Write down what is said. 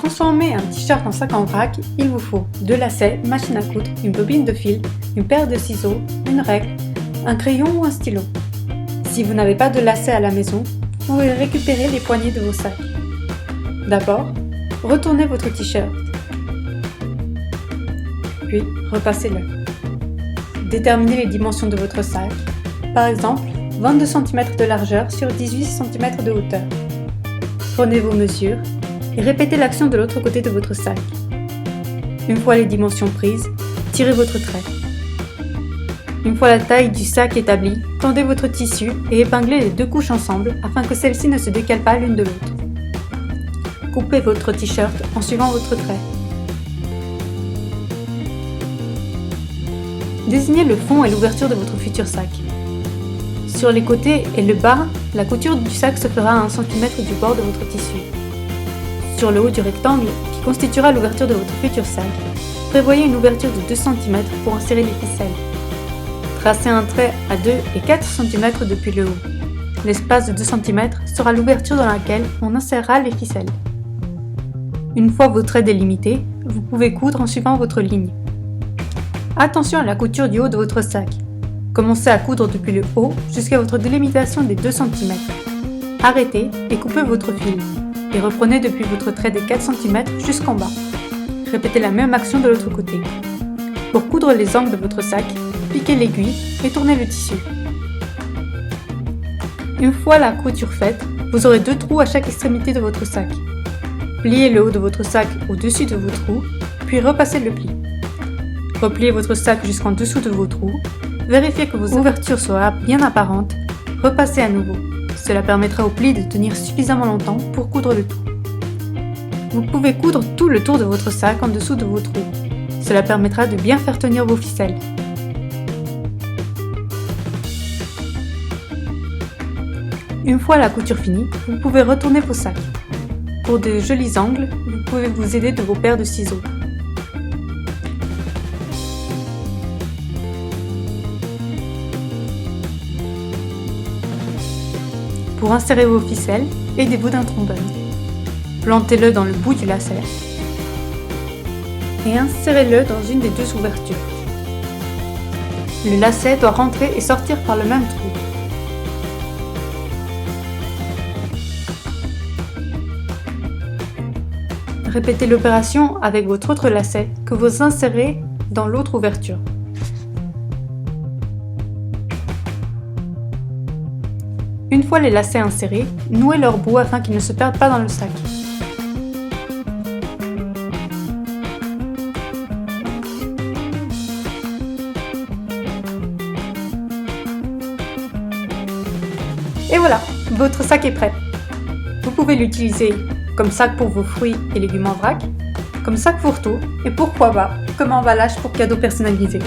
transformer un t-shirt en sac en vrac, il vous faut 2 lacets, une machine à coudre, une bobine de fil, une paire de ciseaux, une règle, un crayon ou un stylo. Si vous n'avez pas de lacets à la maison, vous pouvez récupérer les poignées de vos sacs. D'abord, retournez votre t-shirt, puis repassez-le. Déterminez les dimensions de votre sac, par exemple 22 cm de largeur sur 18 cm de hauteur. Prenez vos mesures et répétez l'action de l'autre côté de votre sac. Une fois les dimensions prises, tirez votre trait. Une fois la taille du sac établie, tendez votre tissu et épinglez les 2 couches ensemble afin que celles-ci ne se décalent pas l'une de l'autre. Coupez votre t-shirt en suivant votre trait. Désignez le fond et l'ouverture de votre futur sac. Sur les côtés et le bas, la couture du sac se fera à 1 cm du bord de votre tissu. Sur le haut du rectangle, qui constituera l'ouverture de votre futur sac, prévoyez une ouverture de 2 cm pour insérer les ficelles. Tracez un trait à 2 et 4 cm depuis le haut. L'espace de 2 cm sera l'ouverture dans laquelle on insérera les ficelles. Une fois vos traits délimités, vous pouvez coudre en suivant votre ligne. Attention à la couture du haut de votre sac. Commencez à coudre depuis le haut jusqu'à votre délimitation des 2 cm. Arrêtez et coupez votre fil. Et reprenez depuis votre trait des 4 cm jusqu'en bas. Répétez la même action de l'autre côté. Pour coudre les angles de votre sac, piquez l'aiguille et tournez le tissu. Une fois la couture faite, vous aurez 2 trous à chaque extrémité de votre sac. Pliez le haut de votre sac au-dessus de vos trous, puis repassez le pli. Repliez votre sac jusqu'en dessous de vos trous. Vérifiez que vos ouvertures soient bien apparentes. Repassez à nouveau. Cela permettra au pli de tenir suffisamment longtemps pour coudre le tout. Vous pouvez coudre tout le tour de votre sac en dessous de vos trous. Cela permettra de bien faire tenir vos ficelles. Une fois la couture finie, vous pouvez retourner vos sacs. Pour de jolis angles, vous pouvez vous aider de vos paires de ciseaux. Pour insérer vos ficelles, aidez-vous d'un trombone. Plantez-le dans le bout du lacet et insérez-le dans une des 2 ouvertures. Le lacet doit rentrer et sortir par le même trou. Répétez l'opération avec votre autre lacet que vous insérez dans l'autre ouverture. Une fois les lacets insérés, nouez leurs bouts afin qu'ils ne se perdent pas dans le sac. Et voilà, votre sac est prêt. Vous pouvez l'utiliser comme sac pour vos fruits et légumes en vrac, comme sac fourre-tout et pourquoi pas comme emballage pour cadeaux personnalisés.